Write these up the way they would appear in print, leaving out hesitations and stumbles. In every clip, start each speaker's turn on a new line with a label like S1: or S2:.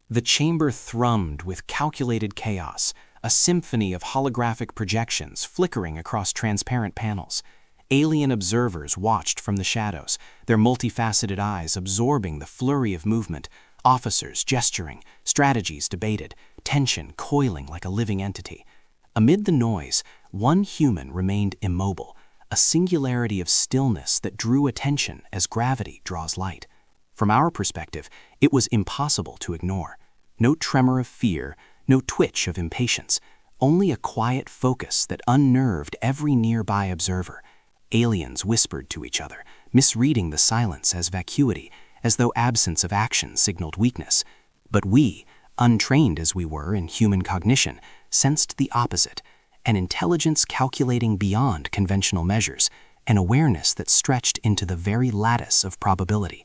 S1: The chamber thrummed with calculated chaos, a symphony of holographic projections flickering across transparent panels. Alien observers watched from the shadows, their multifaceted eyes absorbing the flurry of movement, officers gesturing, strategies debated, tension coiling like a living entity. Amid the noise, one human remained immobile, a singularity of stillness that drew attention as gravity draws light. From our perspective, it was impossible to ignore. No tremor of fear, no twitch of impatience, only a quiet focus that unnerved every nearby observer. Aliens whispered to each other, misreading the silence as vacuity, as though absence of action signaled weakness. But we, untrained as we were in human cognition, sensed the opposite, an intelligence calculating beyond conventional measures, an awareness that stretched into the very lattice of probability.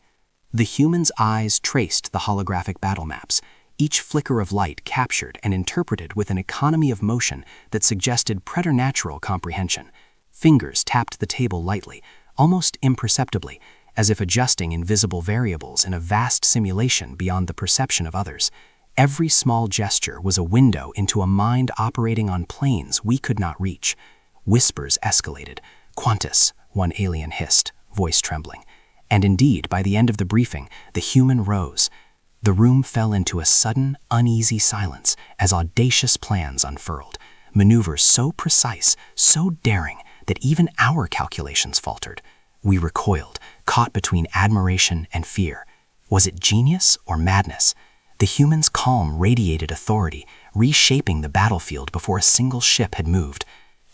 S1: The human's eyes traced the holographic battle maps, each flicker of light captured and interpreted with an economy of motion that suggested preternatural comprehension. Fingers tapped the table lightly, almost imperceptibly, as if adjusting invisible variables in a vast simulation beyond the perception of others. Every small gesture was a window into a mind operating on planes we could not reach. Whispers escalated. "Quantus," one alien hissed, voice trembling. And indeed, by the end of the briefing, the human rose. The room fell into a sudden, uneasy silence as audacious plans unfurled, maneuvers so precise, so daring, that even our calculations faltered. We recoiled, caught between admiration and fear. Was it genius or madness? The human's calm radiated authority, reshaping the battlefield before a single ship had moved.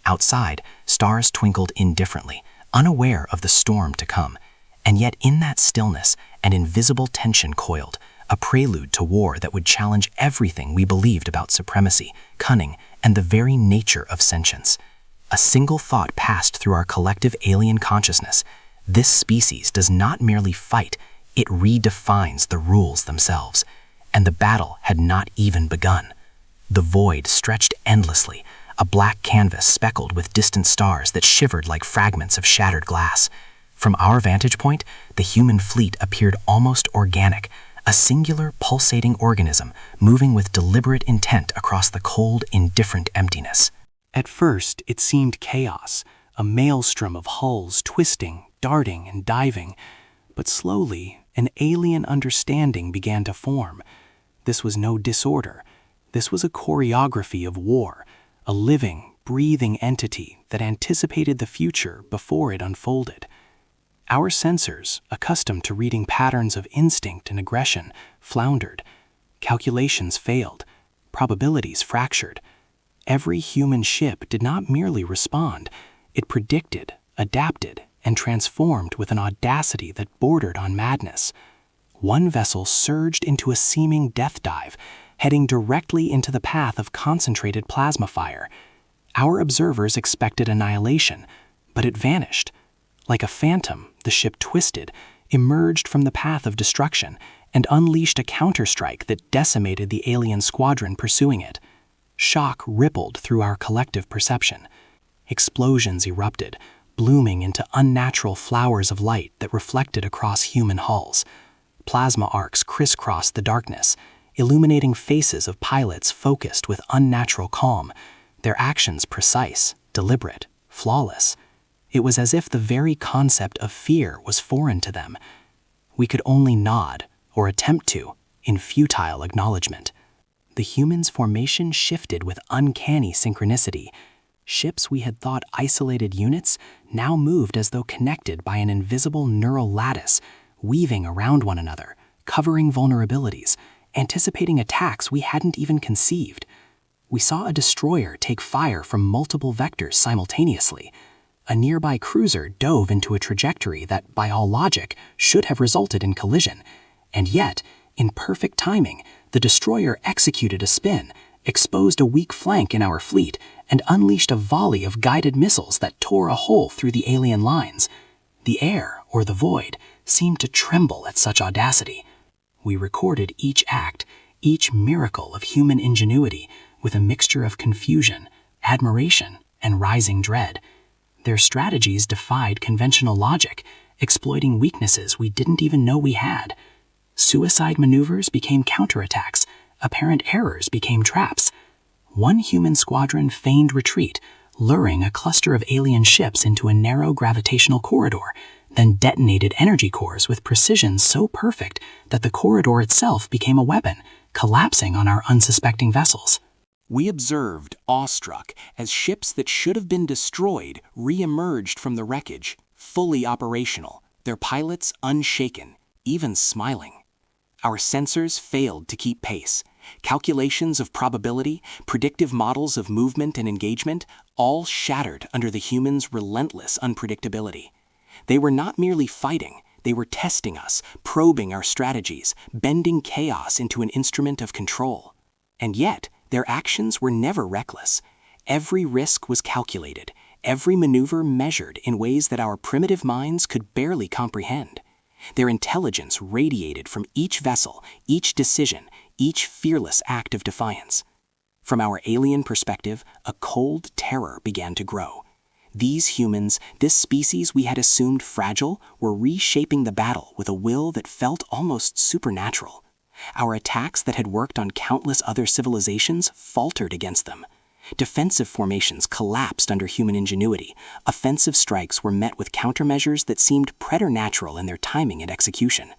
S1: Outside, stars twinkled indifferently, unaware of the storm to come. And yet in that stillness, an invisible tension coiled, a prelude to war that would challenge everything we believed about supremacy, cunning, and the very nature of sentience. A single thought passed through our collective alien consciousness. This species does not merely fight, it redefines the rules themselves. And the battle had not even begun. The void stretched endlessly, a black canvas speckled with distant stars that shivered like fragments of shattered glass. From our vantage point, the human fleet appeared almost organic, a singular pulsating organism moving with deliberate intent across the cold, indifferent emptiness. At first, it seemed chaos, a maelstrom of hulls twisting, darting, and diving. But slowly, an alien understanding began to form. This was no disorder. This was a choreography of war, a living, breathing entity that anticipated the future before it unfolded. Our sensors, accustomed to reading patterns of instinct and aggression, floundered. Calculations failed. Probabilities fractured. Every human ship did not merely respond. It predicted, adapted, and transformed with an audacity that bordered on madness. One vessel surged into a seeming death dive, heading directly into the path of concentrated plasma fire. Our observers expected annihilation, but it vanished. Like a phantom, the ship twisted, emerged from the path of destruction, and unleashed a counterstrike that decimated the alien squadron pursuing it. Shock rippled through our collective perception. Explosions erupted, blooming into unnatural flowers of light that reflected across human hulls. Plasma arcs crisscrossed the darkness, illuminating faces of pilots focused with unnatural calm, their actions precise, deliberate, flawless. It was as if the very concept of fear was foreign to them. We could only nod, or attempt to, in futile acknowledgement. The human's formation shifted with uncanny synchronicity. Ships we had thought isolated units now moved as though connected by an invisible neural lattice, weaving around one another, covering vulnerabilities, anticipating attacks we hadn't even conceived. We saw a destroyer take fire from multiple vectors simultaneously. A nearby cruiser dove into a trajectory that, by all logic, should have resulted in collision. And yet, in perfect timing, the destroyer executed a spin, exposed a weak flank in our fleet, and unleashed a volley of guided missiles that tore a hole through the alien lines. The air, or the void, seemed to tremble at such audacity. We recorded each act, each miracle of human ingenuity, with a mixture of confusion, admiration, and rising dread. Their strategies defied conventional logic, exploiting weaknesses we didn't even know we had. Suicide maneuvers became counterattacks,
S2: apparent errors became traps. One human squadron feigned retreat, luring a cluster of alien ships into a narrow gravitational corridor, then detonated energy cores with precision so perfect that the corridor itself became a weapon, collapsing on our unsuspecting vessels.
S1: We observed, awestruck, as ships that should have been destroyed re-emerged from the wreckage, fully operational, their pilots unshaken, even smiling. Our sensors failed to keep pace. Calculations of probability, predictive models of movement and engagement, all shattered under the humans' relentless unpredictability. They were not merely fighting, they were testing us, probing our strategies, bending chaos into an instrument of control. And yet, their actions were never reckless. Every risk was calculated, every maneuver measured in ways that our primitive minds could barely comprehend. Their intelligence radiated from each vessel, each decision, each fearless act of defiance. From our alien perspective, a cold terror began to grow. These humans, this species we had assumed fragile, were reshaping the battle with a will that felt almost supernatural. Our attacks that had worked on countless other civilizations faltered against them. Defensive formations collapsed under human ingenuity. Offensive strikes were met with countermeasures that seemed preternatural in their timing and execution.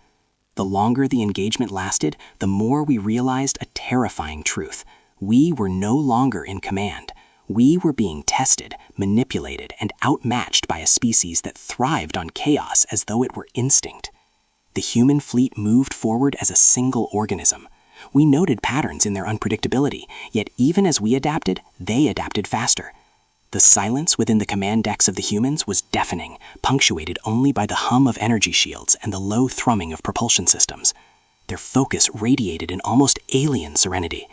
S1: The longer the engagement lasted, the more we realized a terrifying truth. We were no longer in command. We were being tested, manipulated, and outmatched by a species that thrived on chaos as though it were instinct. The human fleet moved forward as a single organism. We noted patterns in their unpredictability, yet even as we adapted, they adapted faster. The silence within the command decks of the humans was deafening, punctuated only by the hum of energy shields and the low thrumming of propulsion systems. Their focus radiated an almost alien serenity.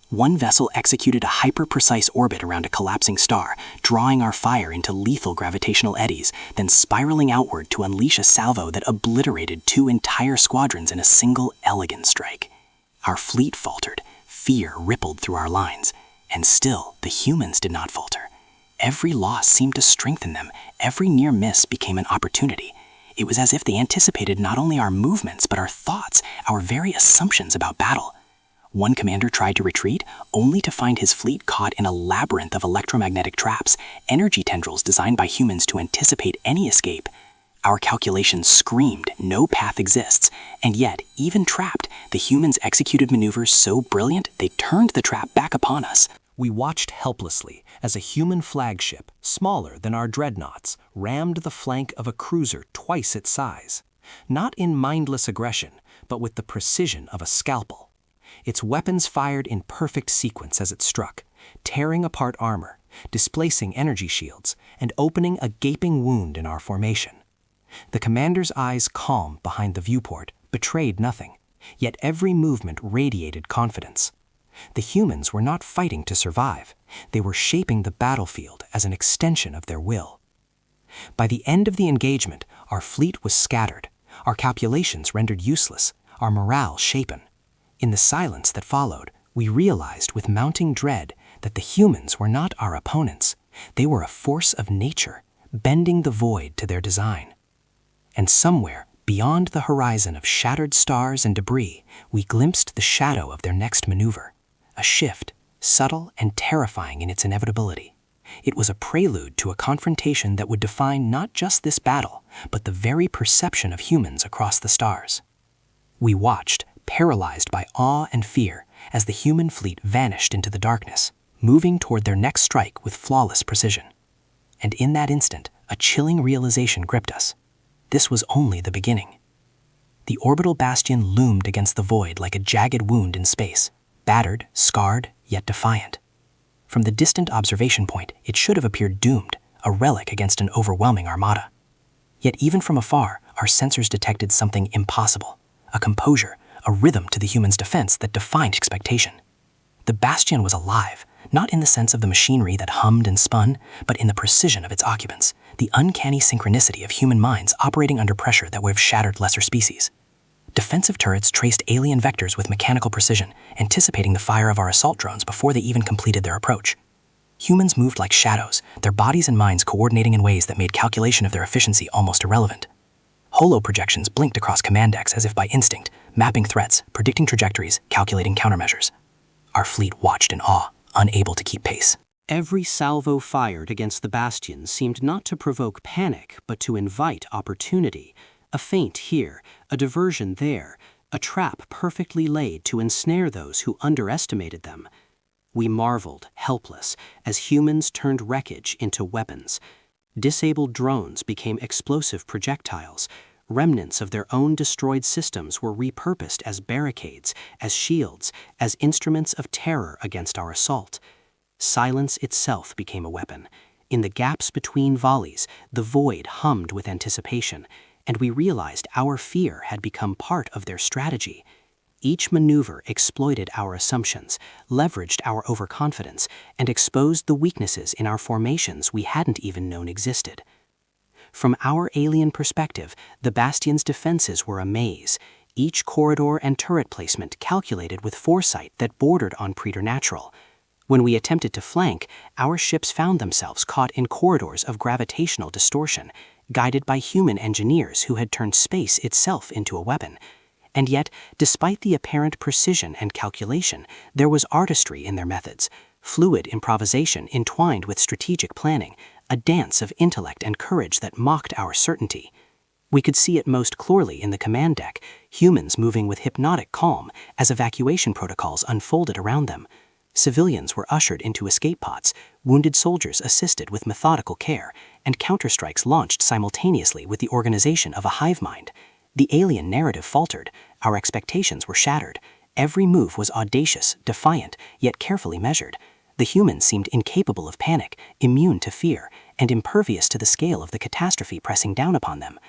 S1: One vessel executed a hyper-precise orbit around a collapsing star, drawing our fire into lethal gravitational eddies, then spiraling outward to unleash a salvo that obliterated 2 entire squadrons in a single elegant strike. Our fleet faltered, fear rippled through our lines, and still the humans did not falter. Every loss seemed to strengthen them, every near miss became an opportunity. It was as if they anticipated not only our movements but our thoughts, our very assumptions about battle. One commander tried to retreat, only to find his fleet caught in a labyrinth of electromagnetic traps, energy tendrils designed by humans to anticipate any escape. Our calculations screamed, no path exists, and yet, even trapped, the humans executed maneuvers so brilliant they turned the trap back upon us. We watched helplessly as a human flagship, smaller than our dreadnoughts, rammed the flank of a cruiser twice its size. Not in mindless aggression, but with the precision of a scalpel. Its weapons fired in perfect sequence as it struck, tearing apart armor, displacing energy shields, and opening a gaping wound in our formation. The commander's eyes, calm behind the viewport, betrayed nothing, yet every movement radiated confidence. The humans were not fighting to survive. They were shaping the battlefield as an extension of their will. By the end of the engagement, our fleet was scattered, our calculations rendered useless, our morale shapen. In the silence that followed, we realized with mounting dread that the humans were not our opponents. They were a force of nature, bending the void to their design. And somewhere, beyond the horizon of shattered stars and debris, we glimpsed the shadow of their next maneuver, a shift, subtle and terrifying in its inevitability. It was a prelude to a confrontation that would define not just this battle, but the very perception of humans across the stars. We watched, paralyzed by awe and fear, as the human fleet vanished into the darkness, moving toward their next strike with flawless precision. And in that instant, a chilling realization gripped us. This was only the beginning. The orbital bastion loomed against the void like a jagged wound in space, battered, scarred, yet defiant. From the distant observation point, it should have appeared doomed, a relic against an overwhelming armada. Yet even from afar, our sensors detected something impossible, a composure, a rhythm to the human's defense that defied expectation. The bastion was alive, not in the sense of the machinery that hummed and spun, but in the precision of its occupants, the uncanny synchronicity of human minds operating under pressure that would have shattered lesser species. Defensive turrets traced alien vectors with mechanical precision, anticipating the fire of our assault drones before they even completed their approach. Humans moved like shadows, their bodies and minds coordinating in ways that made calculation of their efficiency almost irrelevant. Holo projections blinked across command decks as if by instinct,
S2: mapping threats, predicting trajectories, calculating countermeasures. Our fleet watched in awe, unable to keep pace.
S3: Every salvo fired against the bastions seemed not to provoke panic, but to invite opportunity. A feint here, a diversion there, a trap perfectly laid to ensnare those who underestimated them. We marveled, helpless, as humans turned wreckage into weapons. Disabled drones became explosive projectiles. Remnants of their own destroyed systems were repurposed as barricades, as shields, as instruments of terror against our assault. Silence itself became a weapon. In the gaps between volleys, the void hummed with anticipation, and we realized our fear had become part of their strategy. Each maneuver exploited our assumptions, leveraged our overconfidence, and exposed the weaknesses in our formations we hadn't even known existed. From our alien perspective, the Bastion's defenses were a maze, each corridor and turret placement calculated with foresight that bordered on preternatural. When we attempted to flank, our ships found themselves caught in corridors of gravitational distortion, guided by human engineers who had turned space itself into a weapon. And yet, despite the apparent precision and calculation, there was artistry in their methods, fluid improvisation entwined with strategic planning, a dance of intellect and courage that mocked our certainty. We could see it most clearly in the command deck, humans moving with hypnotic calm as evacuation protocols unfolded around them. Civilians were ushered into escape pods, wounded soldiers assisted with methodical care, and counterstrikes launched simultaneously with the organization of a hive mind. The alien narrative faltered, our expectations were shattered. Every move was audacious, defiant, yet carefully measured. The humans seemed incapable of panic, immune to fear, and impervious to the scale of the catastrophe pressing down upon them.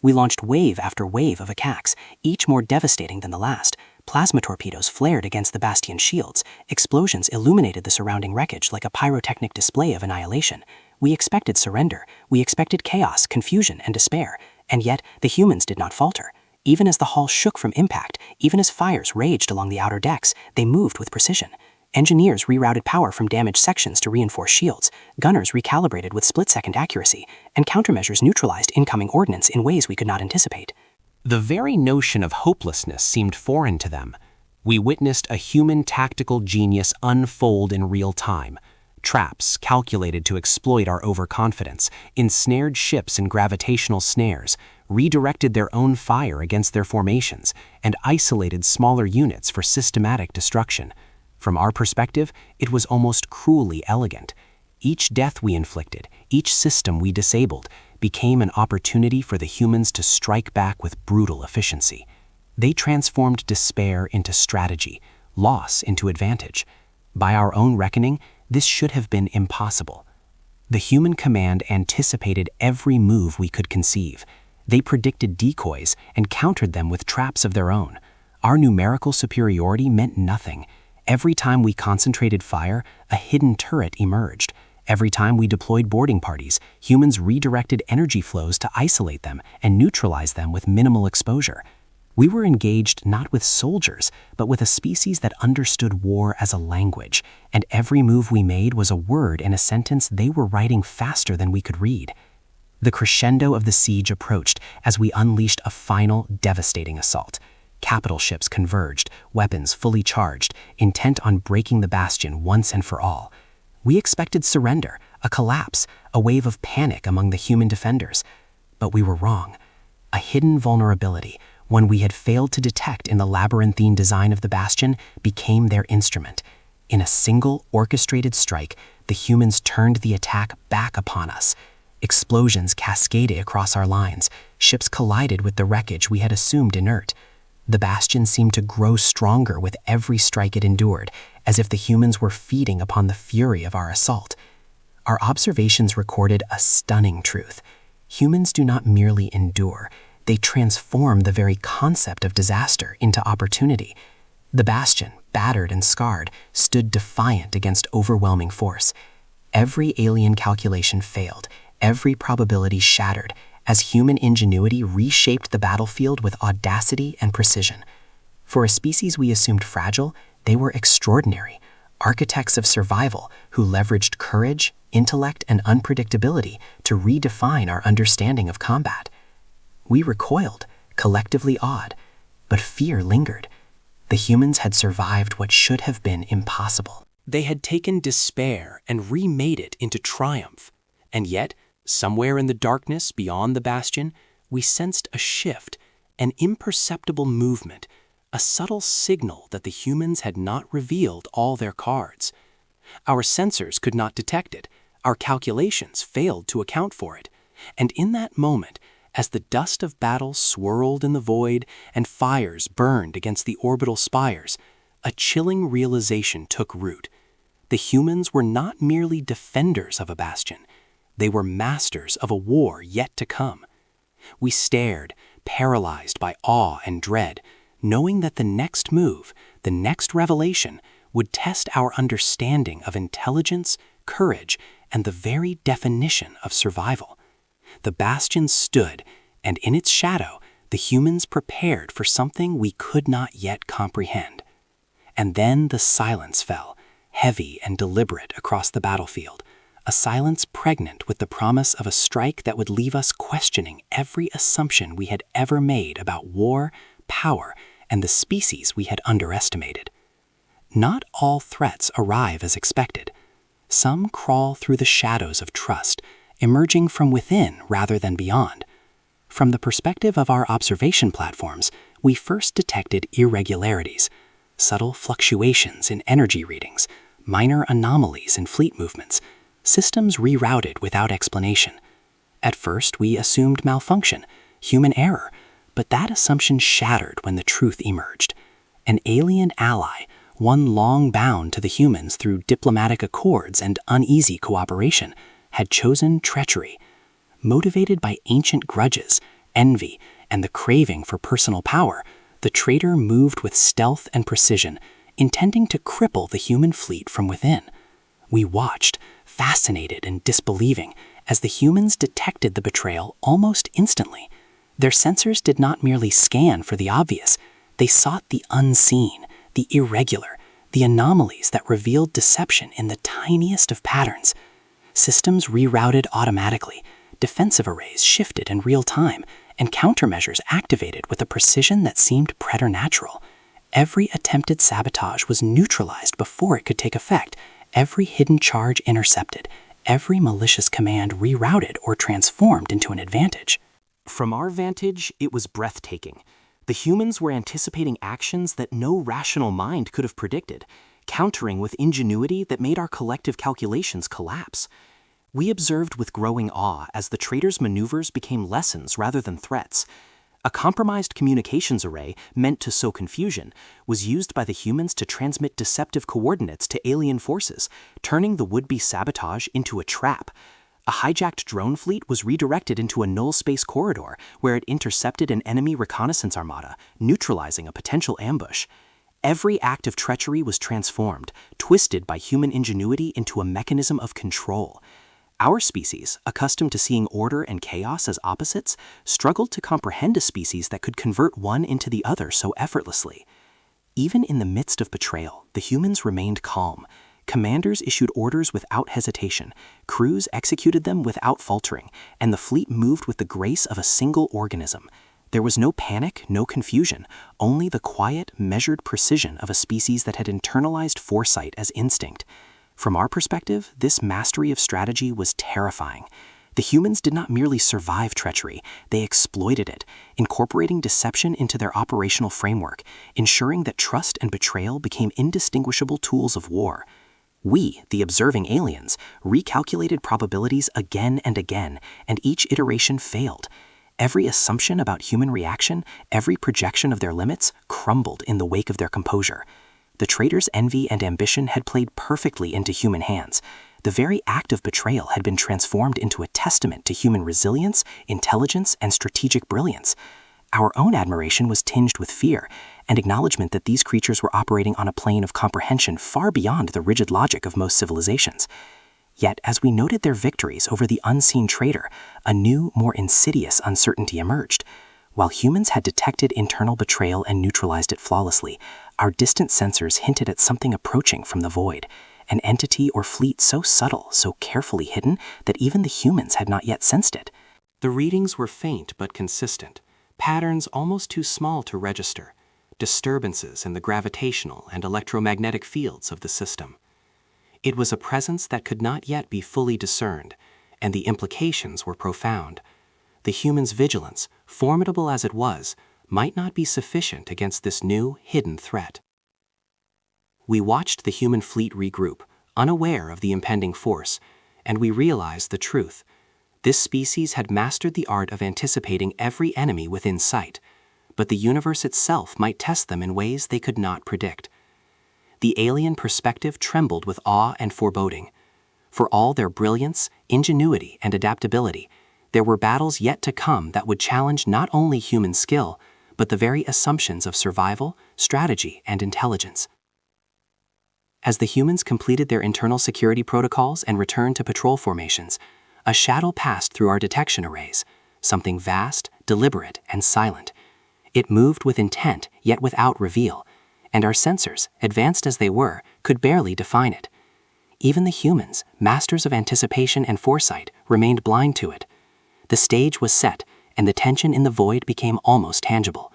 S3: We launched wave after wave of attacks, each more devastating than the last. Plasma torpedoes flared against the Bastion shields. Explosions illuminated the surrounding wreckage like a pyrotechnic display of annihilation. We expected surrender. We expected chaos, confusion, and despair. And yet, the humans did not falter. Even as the hull shook from impact, even as fires raged along the outer decks, they moved with precision. Engineers rerouted power from damaged sections to reinforce shields. Gunners recalibrated with split-second accuracy. And countermeasures neutralized incoming ordnance in ways we could not anticipate.
S1: The very notion of hopelessness seemed foreign to them. We witnessed a human tactical genius unfold in real time. Traps calculated to exploit our overconfidence, ensnared ships in gravitational snares, redirected their own fire against their formations, and isolated smaller units for systematic destruction. From our perspective, it was almost cruelly elegant. Each death we inflicted, each system we disabled, became an opportunity for the humans to strike back with brutal efficiency. They transformed despair into strategy, loss into advantage. By our own reckoning, this should have been impossible. The human command anticipated every move we could conceive. They predicted decoys and countered them with traps of their own. Our numerical superiority meant nothing. Every time we concentrated fire, a hidden turret emerged. Every time we deployed boarding parties, humans redirected energy flows to isolate them and neutralize them with minimal exposure. We were engaged not with soldiers, but with a species that understood war as a language, and every move we made was a word in a sentence they were writing faster than we could read. The crescendo of the siege approached as we unleashed a final, devastating assault. Capital ships converged, weapons fully charged, intent on breaking the Bastion once and for all. We expected surrender, a collapse, a wave of panic among the human defenders. But we were wrong. A hidden vulnerability, one we had failed to detect in the labyrinthine design of the Bastion, became their instrument. In a single orchestrated strike, the humans turned the attack back upon us. Explosions cascaded across our lines. Ships collided with the wreckage we had assumed inert. The Bastion seemed to grow stronger with every strike it endured, as if the humans were feeding upon the fury of our assault. Our observations recorded a stunning truth. Humans do not merely endure, they transform the very concept of disaster into opportunity. The Bastion, battered and scarred, stood defiant against overwhelming force. Every alien calculation failed, every probability shattered, as human ingenuity reshaped the battlefield with audacity and precision. For a species we assumed fragile, they were extraordinary, architects of survival who leveraged courage, intellect, and unpredictability to redefine our understanding of combat. We recoiled, collectively awed.
S2: But fear lingered. The humans had survived what should have been impossible.
S3: They had taken despair and remade it into triumph. And yet, somewhere in the darkness beyond the bastion, we sensed a shift, an imperceptible movement, a subtle signal that the humans had not revealed all their cards. Our sensors could not detect it. Our calculations failed to account for it. And in that moment, as the dust of battle swirled in the void and fires burned against the orbital spires, a chilling realization took root. The humans were not merely defenders of a bastion. They were masters of a war yet to come. We stared, paralyzed by awe and dread, knowing that the next move, the next revelation, would test our understanding of intelligence, courage, and the very definition of survival. The bastion stood, and in its shadow, the humans prepared for something we could not yet comprehend. And then the silence fell, heavy and deliberate across the battlefield, a silence pregnant with the promise of a strike that would leave us questioning every assumption we had ever made about war, power, and the species we had underestimated. Not all threats arrive as expected. Some crawl through the shadows of trust, emerging from within rather than beyond. From the perspective of our observation platforms, we first detected irregularities, subtle fluctuations in energy readings, minor anomalies in fleet movements, systems rerouted without explanation. At first, we assumed malfunction, human error, but that assumption shattered when the truth emerged. An alien ally, one long bound to the humans through diplomatic accords and uneasy cooperation, had chosen treachery. Motivated by ancient grudges, envy, and the craving for personal power, the traitor moved with stealth and precision, intending to cripple the human fleet from within. We watched, fascinated and disbelieving, as the humans detected the betrayal almost instantly. Their sensors did not merely scan for the obvious, they sought the unseen, the irregular, the anomalies that revealed deception in the tiniest of patterns. Systems rerouted automatically, defensive arrays shifted in real time, and countermeasures activated with a precision that seemed preternatural. Every attempted sabotage was neutralized before it could take effect, every hidden charge intercepted, every malicious command rerouted or transformed into an advantage.
S1: From our vantage, it was breathtaking. The humans were anticipating actions that no rational mind could have predicted, countering with ingenuity that made our collective calculations collapse. We observed with growing awe as the traitors' maneuvers became lessons rather than threats. A compromised communications array meant to sow confusion was used by the humans to transmit deceptive coordinates to alien forces, turning the would-be sabotage into a trap. A hijacked drone fleet was redirected into a null space corridor where it intercepted an enemy reconnaissance armada, neutralizing a potential ambush. Every act of treachery was transformed, twisted by human ingenuity into a mechanism of control. Our species, accustomed to seeing order and chaos as opposites, struggled to comprehend a species that could convert one into the other so effortlessly. Even in the midst of betrayal, the humans remained calm. Commanders issued orders without hesitation, crews executed them without faltering, and the fleet moved with the grace of a single organism. There was no panic, no confusion, only the quiet, measured precision of a species that had internalized foresight as instinct. From our perspective, this mastery of strategy was terrifying. The humans did not merely survive treachery, they exploited it, incorporating deception into their operational framework, ensuring that trust and betrayal became indistinguishable tools of war. We, the observing aliens, recalculated probabilities again and again, and each iteration failed. Every assumption about human reaction, every projection of their limits, crumbled in the wake of their composure. The traitors' envy and ambition had played perfectly into human hands. The very act of betrayal had been transformed into a testament to human resilience, intelligence, and strategic brilliance. Our own admiration was tinged with fear, and acknowledgement that these creatures were operating on a plane of comprehension far beyond the rigid logic of most civilizations. Yet, as we noted their victories over the unseen traitor, a new, more insidious uncertainty emerged. While humans had detected internal betrayal and neutralized it flawlessly, our distant sensors hinted at something approaching from the void, an entity or fleet so subtle, so carefully hidden, that even the humans had not yet sensed it.
S3: The readings were faint but consistent, patterns almost too small to register. disturbances in the gravitational and electromagnetic fields of the system. It was a presence that could not yet be fully discerned, and the implications were profound. The humans' vigilance, formidable as it was, might not be sufficient against this new, hidden threat. We watched the human fleet regroup, unaware of the impending force, and we realized the truth. This species had mastered the art of anticipating every enemy within sight, but the universe itself might test them in ways they could not predict. The alien perspective trembled with awe and foreboding. For all their brilliance, ingenuity, and adaptability, there were battles yet to come that would challenge not only human skill, but the very assumptions of survival, strategy, and intelligence. As the humans completed their internal security protocols and returned to patrol formations, a shadow passed through our detection arrays, something vast, deliberate, and silent. It moved with intent, yet without reveal, and our sensors, advanced as they were, could barely define it. Even the humans, masters of anticipation and foresight, remained blind to it. The stage was set, and the tension in the void became almost tangible.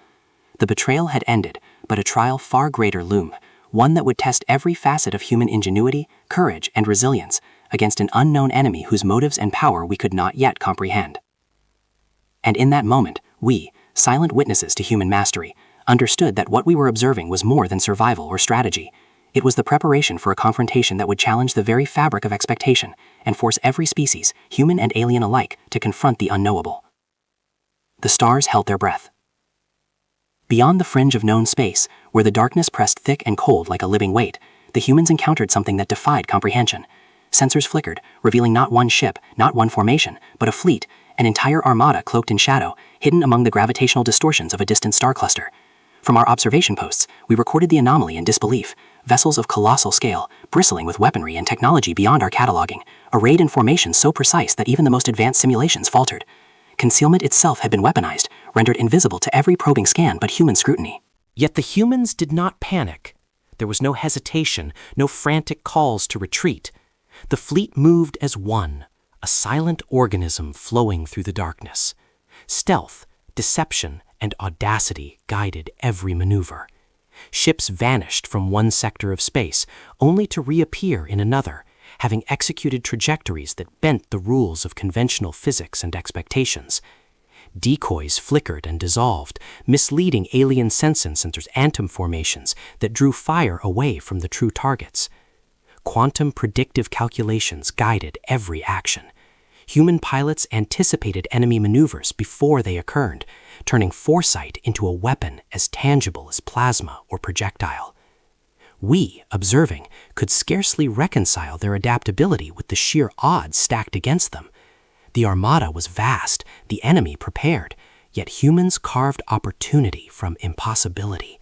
S3: The betrayal had ended, but a trial far greater loomed, one that would test every facet of human ingenuity, courage, and resilience against an unknown enemy whose motives and power we could not yet comprehend. And in that moment, we, silent witnesses to human mastery, understood that what we were observing was more than survival or strategy. It was the preparation for a confrontation that would challenge the very fabric of expectation and force every species, human and alien alike, to confront the unknowable. The stars held their breath. Beyond the fringe of known space, where the darkness pressed thick and cold like a living weight, the humans encountered something that defied comprehension. Sensors flickered, revealing not one ship, not one formation, but a fleet, an entire armada cloaked in shadow, hidden among the gravitational distortions of a distant star cluster. From our observation posts, we recorded the anomaly in disbelief. Vessels of colossal scale, bristling with weaponry and technology beyond our cataloging, arrayed in formations so precise that even the most advanced simulations faltered. Concealment itself had been weaponized, rendered invisible to every probing scan but human scrutiny.
S1: Yet the humans did not panic. There was no hesitation, no frantic calls to retreat. The fleet moved as one, a silent organism flowing through the darkness. Stealth, deception, and audacity guided every maneuver. Ships vanished from one sector of space, only to reappear in another, having executed trajectories that bent the rules of conventional physics and expectations. Decoys flickered and dissolved, misleading alien sensors and atom formations that drew fire away from the true targets. Quantum predictive calculations guided every action. Human pilots anticipated enemy maneuvers before they occurred, turning foresight into a weapon as tangible as plasma or projectile. We, observing, could scarcely reconcile their adaptability with the sheer odds stacked against them. The armada was vast, the enemy prepared, yet humans carved opportunity from impossibility.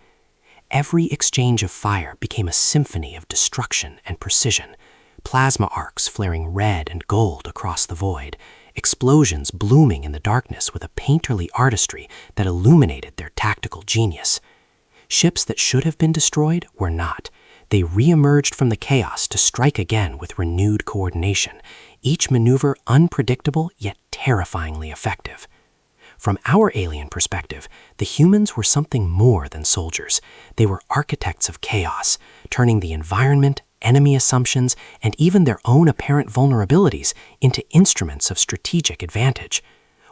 S1: Every exchange of fire became a symphony of destruction and precision, plasma arcs flaring red and gold across the void, explosions blooming in the darkness with a painterly artistry that illuminated their tactical genius. Ships that should have been destroyed were not. They re-emerged from the chaos to strike again with renewed coordination, each maneuver unpredictable yet terrifyingly effective. From our alien perspective, the humans were something more than soldiers. They were architects of chaos, turning the environment, enemy assumptions, and even their own apparent vulnerabilities into instruments of strategic advantage.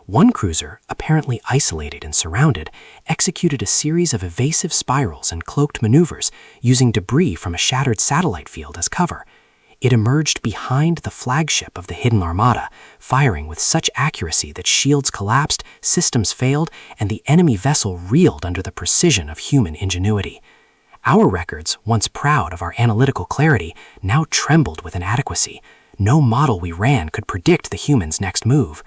S1: One cruiser, apparently isolated and surrounded, executed a series of evasive spirals and cloaked maneuvers using debris from a shattered satellite field as cover. It emerged behind the flagship of the hidden armada, firing with such accuracy that shields collapsed, systems failed, and the enemy vessel reeled under the precision of human ingenuity. Our records, once proud of our analytical clarity, now trembled with inadequacy. No model we ran could predict the humans' next move.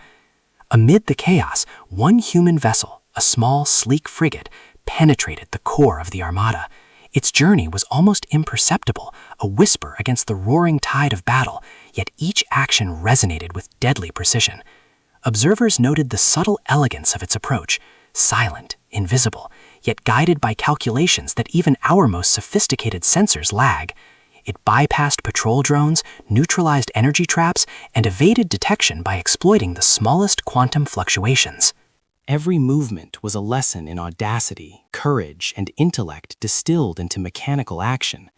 S1: Amid the chaos, one human vessel, a small, sleek frigate, penetrated the core of the armada. Its journey was almost imperceptible, a whisper against the roaring tide of battle, yet each action resonated with deadly precision. Observers noted the subtle elegance of its approach, silent, invisible, yet guided by calculations that even our most sophisticated sensors lag. It bypassed patrol drones, neutralized energy traps, and evaded detection by exploiting the smallest quantum fluctuations. Every movement was a lesson in audacity, courage, and intellect distilled into mechanical action.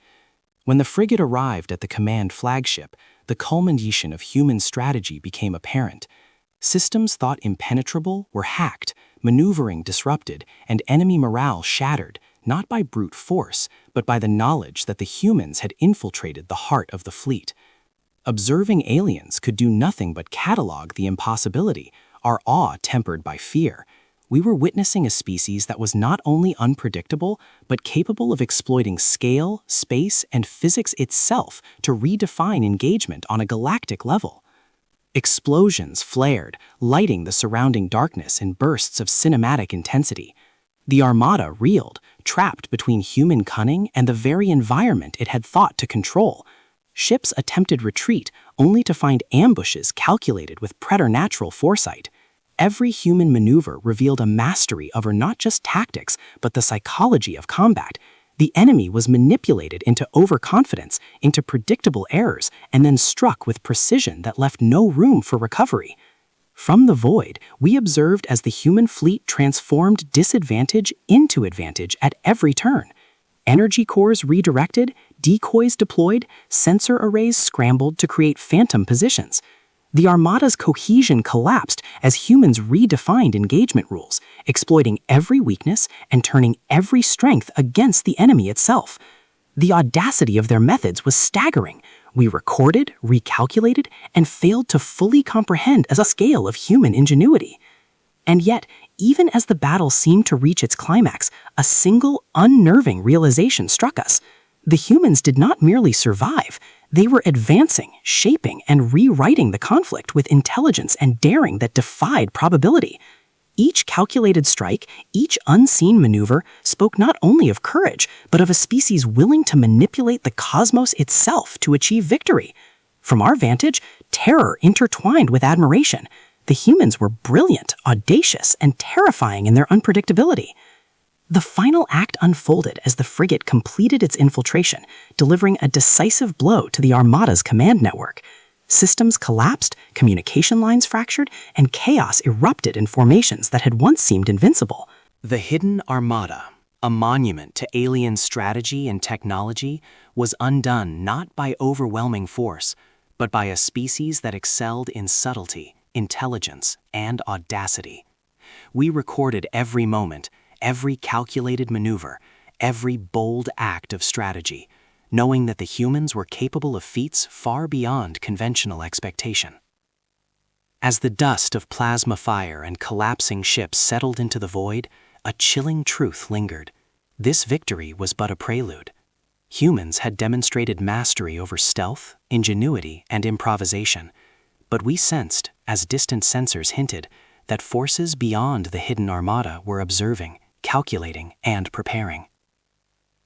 S1: When the frigate arrived at the command flagship, the culmination of human strategy became apparent. Systems thought impenetrable were hacked, maneuvering disrupted, and enemy morale shattered, not by brute force, but by the knowledge that the humans had infiltrated the heart of the fleet. Observing aliens could do nothing but catalog the impossibility, our awe tempered by fear. We were witnessing a species that was not only unpredictable, but capable of exploiting scale, space, and physics itself to redefine engagement on a galactic level. Explosions flared, lighting the surrounding darkness in bursts of cinematic intensity. The Armada reeled, trapped between human cunning and the very environment it had thought to control. Ships attempted retreat, only to find ambushes calculated with preternatural foresight. Every human maneuver revealed a mastery over not just tactics, but the psychology of combat. The enemy was manipulated into overconfidence, into predictable errors, and then struck with precision that left no room for recovery. From the void, we observed as the human fleet transformed disadvantage into advantage at every turn. Energy cores redirected, decoys deployed, sensor arrays scrambled to create phantom positions. The Armada's cohesion collapsed as humans redefined engagement rules, exploiting every weakness and turning every strength against the enemy itself. The audacity of their methods was staggering. We recorded, recalculated, and failed to fully comprehend a scale of human ingenuity. And yet, even as the battle seemed to reach its climax, a single, unnerving realization struck us. The humans did not merely survive. They were advancing, shaping, and rewriting the conflict with intelligence and daring that defied probability. Each calculated strike, each unseen maneuver, spoke not only of courage, but of a species willing to manipulate the cosmos itself to achieve victory. From our vantage, terror intertwined with admiration. The humans were brilliant, audacious, and terrifying in their unpredictability. The final act unfolded as the frigate completed its infiltration, delivering a decisive blow to the Armada's command network. Systems collapsed, communication lines fractured, and chaos erupted in formations that had once seemed invincible.
S3: The hidden Armada, a monument to alien strategy and technology, was undone not by overwhelming force, but by a species that excelled in subtlety, intelligence, and audacity. We recorded every moment, every calculated maneuver, every bold act of strategy, knowing that the humans were capable of feats far beyond conventional expectation. As the dust of plasma fire and collapsing ships settled into the void, a chilling truth lingered. This victory was but a prelude. Humans had demonstrated mastery over stealth, ingenuity, and improvisation, but we sensed, as distant sensors hinted, that forces beyond the hidden Armada were observing, calculating, and preparing.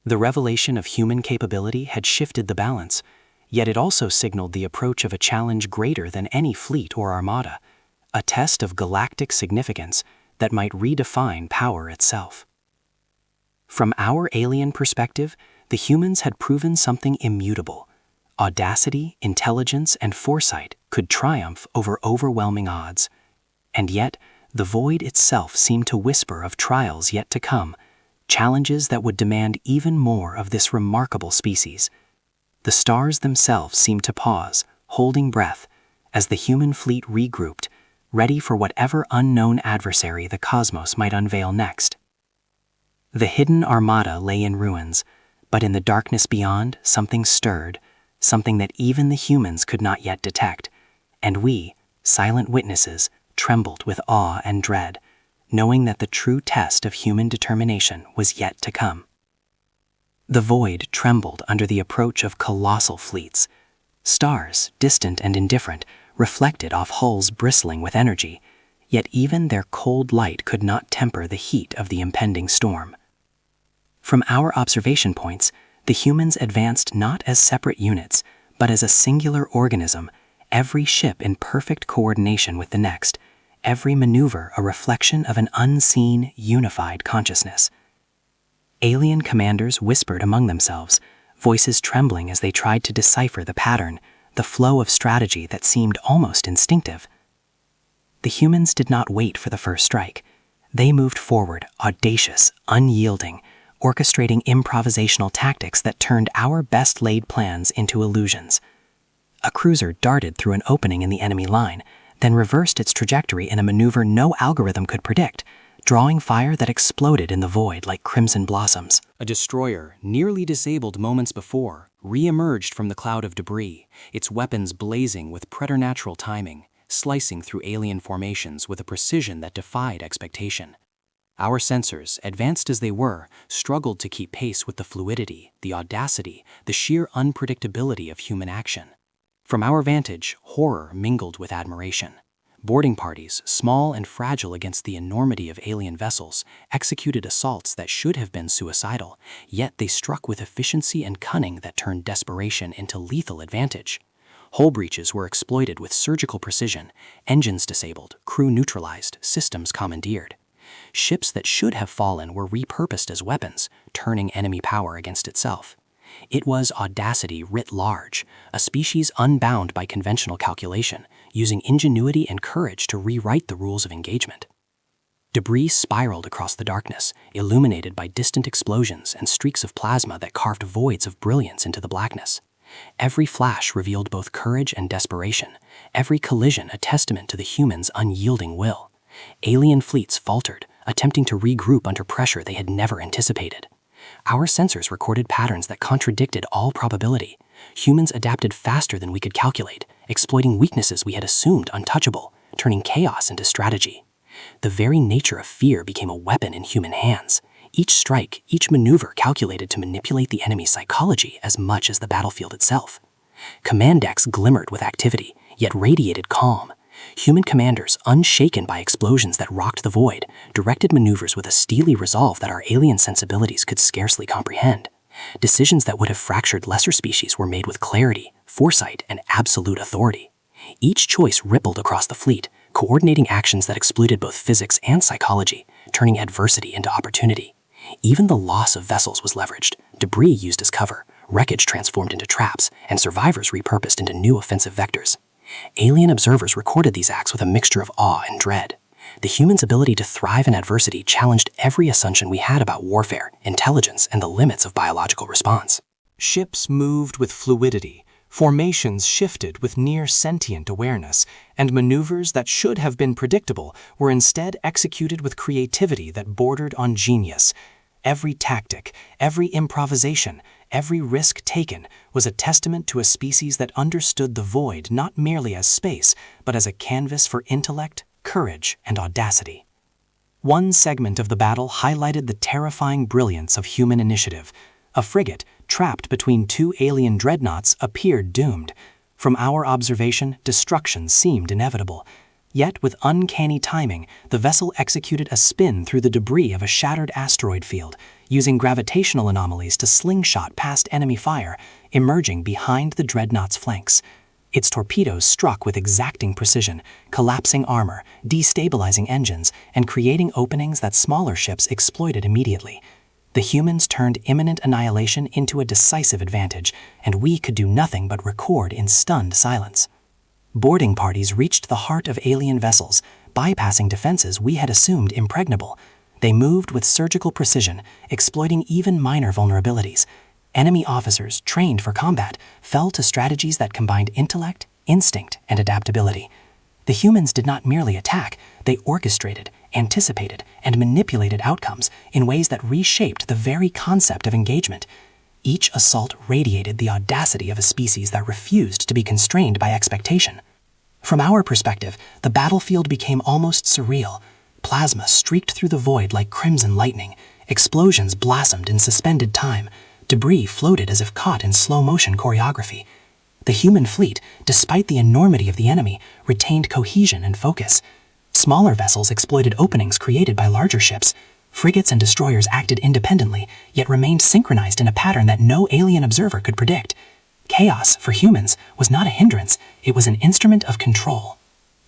S3: The revelation of human capability had shifted the balance, yet it also signaled the approach of a challenge greater than any fleet or armada, a test of galactic significance that might redefine power itself. From our alien perspective, the humans had proven something immutable. Audacity, intelligence, and foresight could triumph over overwhelming odds. And yet, the void itself seemed to whisper of trials yet to come, challenges that would demand even more of this remarkable species. The stars themselves seemed to pause, holding breath, as the human fleet regrouped, ready for whatever unknown adversary the cosmos might unveil next. The hidden Armada lay in ruins, but in the darkness beyond, something stirred, something that even the humans could not yet detect, and we, silent witnesses, trembled with awe and dread, knowing that the true test of human determination was yet to come. The void trembled under the approach of colossal fleets. Stars, distant and indifferent, reflected off hulls bristling with energy, yet even their cold light could not temper the heat of the impending storm. From our observation points, the humans advanced not as separate units, but as a singular organism, every ship in perfect coordination with the next, every maneuver a reflection of an unseen, unified consciousness. Alien commanders whispered among themselves, voices trembling as they tried to decipher the pattern, the flow of strategy that seemed almost instinctive. The humans did not wait for the first strike.
S2: They moved forward, audacious, unyielding, orchestrating improvisational tactics that turned our best-laid plans into illusions. A cruiser darted through an opening in the enemy line, then reversed its trajectory in a maneuver no algorithm could predict, drawing fire that exploded in the void like crimson blossoms.
S3: A destroyer, nearly disabled moments before, re-emerged from the cloud of debris, its weapons blazing with preternatural timing, slicing through alien formations with a precision that defied expectation. Our sensors, advanced as they were, struggled to keep pace with the fluidity, the audacity, the sheer unpredictability of human action. From our vantage, horror mingled with admiration. Boarding parties, small and fragile against the enormity of alien vessels, executed assaults that should have been suicidal, yet they struck with efficiency and cunning that turned desperation into lethal advantage. Hull breaches were exploited with surgical precision, engines disabled, crew neutralized, systems commandeered. Ships that should have fallen were repurposed as weapons, turning enemy power against itself. It was audacity writ large, a species unbound by conventional calculation, using ingenuity and courage to rewrite the rules of engagement. Debris spiraled across the darkness, illuminated by distant explosions and streaks of plasma that carved voids of brilliance into the blackness. Every flash revealed both courage and desperation, every collision a testament to the humans' unyielding will. Alien fleets faltered, attempting to regroup under pressure they had never anticipated. Our sensors recorded patterns that contradicted all probability. Humans adapted faster than we could calculate, exploiting weaknesses we had assumed untouchable, turning chaos into strategy. The very nature of fear became a weapon in human hands. Each strike, each maneuver calculated to manipulate the enemy's psychology as much as the battlefield itself. Command decks glimmered with activity, yet radiated calm. Human commanders, unshaken by explosions that rocked the void, directed maneuvers with a steely resolve that our alien sensibilities could scarcely comprehend. Decisions that would have fractured lesser species were made with clarity, foresight, and absolute authority. Each choice rippled across the fleet, coordinating actions that exploited both physics and psychology, turning adversity into opportunity. Even the loss of vessels was leveraged, debris used as cover, wreckage transformed into traps, and survivors repurposed into new offensive vectors. Alien observers recorded these acts with a mixture of awe and dread. The humans' ability to thrive in adversity challenged every assumption we had about warfare, intelligence, and the limits of biological response.
S1: Ships moved with fluidity, formations shifted with near-sentient awareness, and maneuvers that should have been predictable were instead executed with creativity that bordered on genius. Every tactic, every improvisation, every risk taken was a testament to a species that understood the void not merely as space, but as a canvas for intellect, courage, and audacity. One segment of the battle highlighted the terrifying brilliance of human initiative. A frigate, trapped between two alien dreadnoughts, appeared doomed. From our observation, destruction seemed inevitable. Yet, with uncanny timing, the vessel executed a spin through the debris of a shattered asteroid field, using gravitational anomalies to slingshot past enemy fire, emerging behind the dreadnought's flanks. Its torpedoes struck with exacting precision, collapsing armor, destabilizing engines, and creating openings that smaller ships exploited immediately. The humans turned imminent annihilation into a decisive advantage, and we could do nothing but record in stunned silence. Boarding parties reached the heart of alien vessels, bypassing defenses we had assumed impregnable. They moved with surgical precision, exploiting even minor vulnerabilities. Enemy officers, trained for combat, fell to strategies that combined intellect, instinct, and adaptability. The humans did not merely attack, they orchestrated, anticipated, and manipulated outcomes in ways that reshaped the very concept of engagement. Each assault radiated the audacity of a species that refused to be constrained by expectation. From our perspective, the battlefield became almost surreal. Plasma streaked through the void like crimson lightning. Explosions blossomed in suspended time. Debris floated as if caught in slow-motion choreography. The human fleet, despite the enormity of the enemy, retained cohesion and focus. Smaller vessels exploited openings created by larger ships. Frigates and destroyers acted independently, yet remained synchronized in a pattern that no alien observer could predict. Chaos, for humans, was not a hindrance, it was an instrument of control.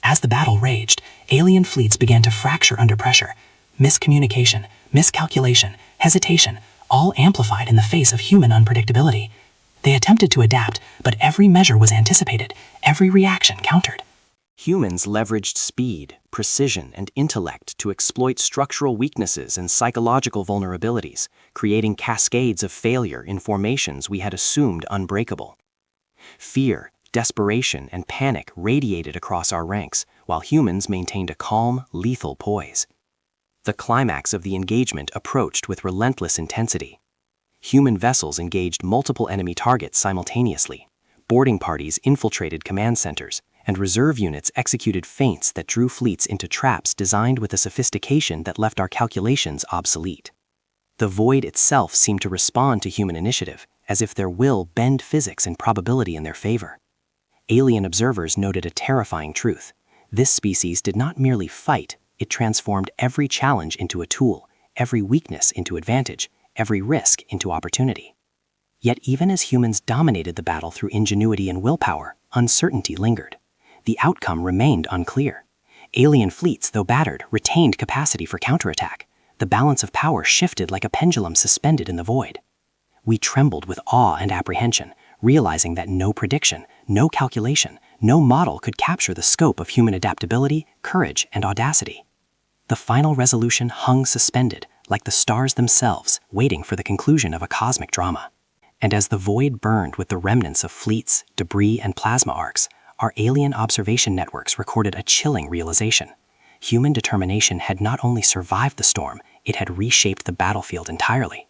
S1: As the battle raged, alien fleets began to fracture under pressure. Miscommunication, miscalculation, hesitation, all amplified in the face of human unpredictability. They attempted to adapt, but every measure was anticipated, every reaction countered. Humans leveraged speed, precision, and intellect to exploit structural weaknesses and psychological vulnerabilities, creating cascades of failure in formations we had assumed unbreakable. Fear, desperation, and panic radiated across our ranks, while humans maintained a calm, lethal poise. The climax of the engagement approached with relentless intensity. Human vessels engaged multiple enemy targets simultaneously. Boarding parties infiltrated command centers, and reserve units executed feints that drew fleets into traps designed with a sophistication that left our calculations obsolete. The void itself seemed to respond to human initiative, as if their will bend physics and probability in their favor. Alien observers noted a terrifying truth. This species did not merely fight, it transformed every challenge into a tool, every weakness into advantage, every risk into opportunity. Yet even as humans dominated the battle through ingenuity and willpower, uncertainty lingered. The outcome remained unclear. Alien fleets, though battered, retained capacity for counterattack. The balance of power shifted like a pendulum suspended in the void. We trembled with awe and apprehension, realizing that no prediction, no calculation, no model could capture the scope of human adaptability, courage, and audacity. The final resolution hung suspended, like the stars themselves, waiting for the conclusion of a cosmic drama. And as the void burned with the remnants of fleets, debris, and plasma arcs, our alien observation networks recorded a chilling realization. Human determination had not only survived the storm, it had reshaped the battlefield entirely.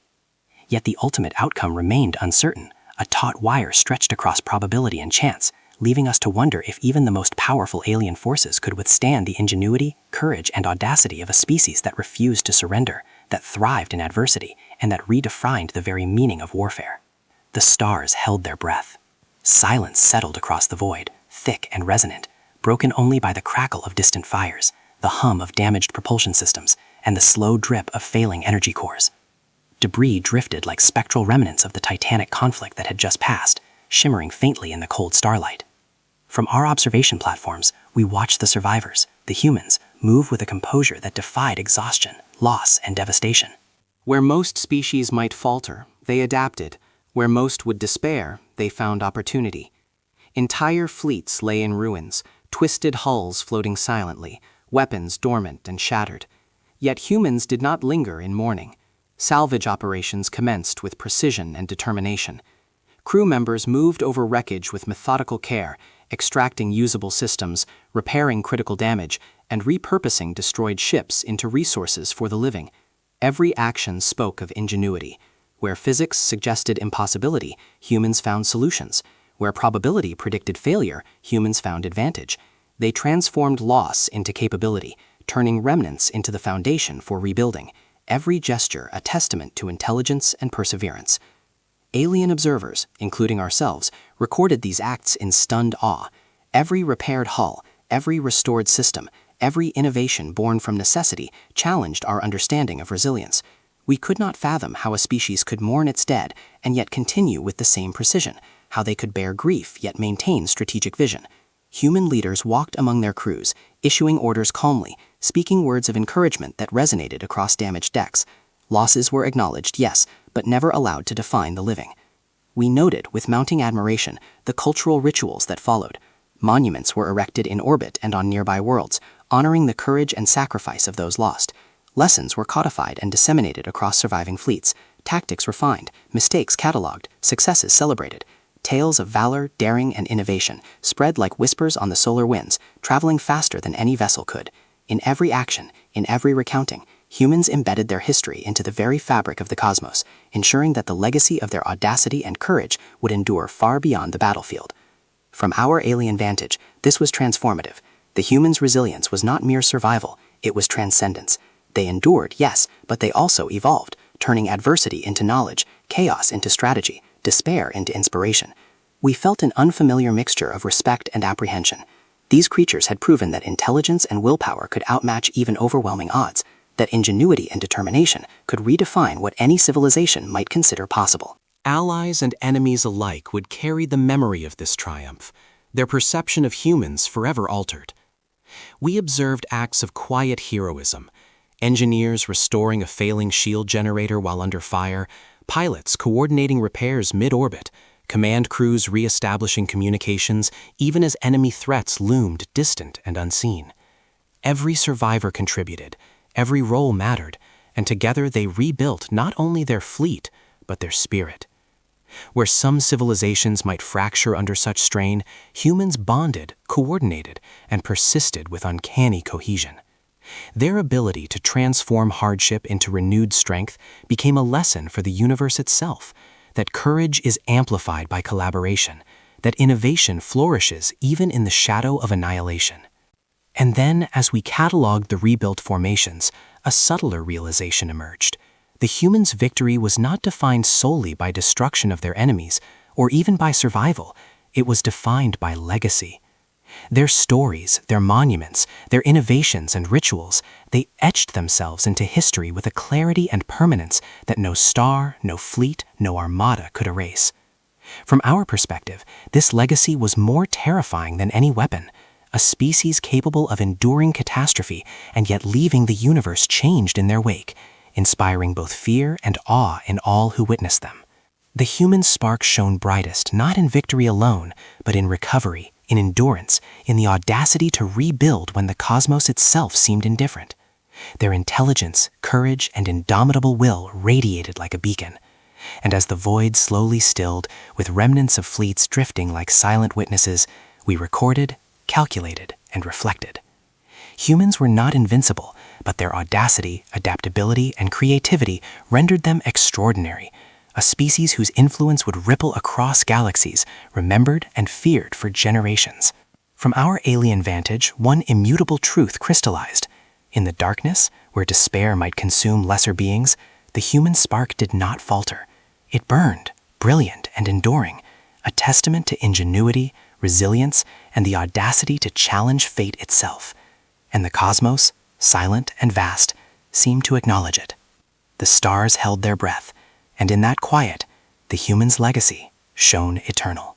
S1: Yet the ultimate outcome remained uncertain, a taut wire stretched across probability and chance, leaving us to wonder if even the most powerful alien forces could withstand the ingenuity, courage, and audacity of a species that refused to surrender, that thrived in adversity, and that redefined the very meaning of warfare. The stars held their breath. Silence settled across the void, thick and resonant, broken only by the crackle of distant fires, the hum of damaged propulsion systems, and the slow drip of failing energy cores. Debris drifted like spectral remnants of the titanic conflict that had just passed, shimmering faintly in the cold starlight. From our observation platforms, we watched the survivors, the humans, move with a composure that defied exhaustion, loss, and devastation.
S3: Where most species might falter, they adapted. Where most would despair, they found opportunity. Entire fleets lay in ruins, twisted hulls floating silently, weapons dormant and shattered. Yet humans did not linger in mourning. Salvage operations commenced with precision and determination. Crew members moved over wreckage with methodical care, extracting usable systems, repairing critical damage, and repurposing destroyed ships into resources for the living. Every action spoke of ingenuity. Where physics suggested impossibility, humans found solutions. Where probability predicted failure, humans found advantage. They transformed loss into capability, turning remnants into the foundation for rebuilding. Every gesture a testament to intelligence and perseverance. Alien observers, including ourselves, recorded these acts in stunned awe. Every repaired hull, every restored system, every innovation born from necessity challenged our understanding of resilience. We could not fathom how a species could mourn its dead and yet continue with the same precision, how they could bear grief yet maintain strategic vision. Human leaders walked among their crews, issuing orders calmly, speaking words of encouragement that resonated across damaged decks. Losses were acknowledged, yes, but never allowed to define the living. We noted, with mounting admiration, the cultural rituals that followed. Monuments were erected in orbit and on nearby worlds, honoring the courage and sacrifice of those lost. Lessons were codified and disseminated across surviving fleets, tactics refined, mistakes catalogued, successes celebrated. Tales of valor, daring, and innovation spread like whispers on the solar winds, traveling faster than any vessel could. In every action, in every recounting, humans embedded their history into the very fabric of the cosmos, ensuring that the legacy of their audacity and courage would endure far beyond the battlefield. From our alien vantage, this was transformative. The humans' resilience was not mere survival, it was transcendence. They endured, yes, but they also evolved, turning adversity into knowledge, chaos into strategy, despair into inspiration. We felt an unfamiliar mixture of respect and apprehension. These creatures had proven that intelligence and willpower could outmatch even overwhelming odds, that ingenuity and determination could redefine what any civilization might consider possible.
S1: Allies and enemies alike would carry the memory of this triumph, their perception of humans forever altered. We observed acts of quiet heroism, engineers restoring a failing shield generator while under fire, pilots coordinating repairs mid-orbit, command crews re-establishing communications even as enemy threats loomed distant and unseen. Every survivor contributed, every role mattered, and together they rebuilt not only their fleet, but their spirit. Where some civilizations might fracture under such strain, humans bonded, coordinated, and persisted with uncanny cohesion. Their ability to transform hardship into renewed strength became a lesson for the universe itself, that courage is amplified by collaboration, that innovation flourishes even in the shadow of annihilation. And then, as we cataloged the rebuilt formations, a subtler realization emerged. The humans' victory was not defined solely by destruction of their enemies, or even by survival. It was defined by legacy. Their stories, their monuments, their innovations and rituals, they etched themselves into history with a clarity and permanence that no star, no fleet, no armada could erase. From our perspective, this legacy was more terrifying than any weapon, a species capable of enduring catastrophe and yet leaving the universe changed in their wake, inspiring both fear and awe in all who witnessed them. The human spark shone brightest not in victory alone, but in recovery, in endurance, in the audacity to rebuild when the cosmos itself seemed indifferent. Their intelligence, courage, and indomitable will radiated like a beacon. And as the void slowly stilled, with remnants of fleets drifting like silent witnesses, we recorded, calculated, and reflected. Humans were not invincible, but their audacity, adaptability, and creativity rendered them extraordinary, a species whose influence would ripple across galaxies, remembered and feared for generations. From our alien vantage, one immutable truth crystallized. In the darkness, where despair might consume lesser beings, the human spark did not falter. It burned, brilliant and enduring, a testament to ingenuity, resilience, and the audacity to challenge fate itself. And the cosmos, silent and vast, seemed to acknowledge it. The stars held their breath, and in that quiet, the human's legacy shone eternal.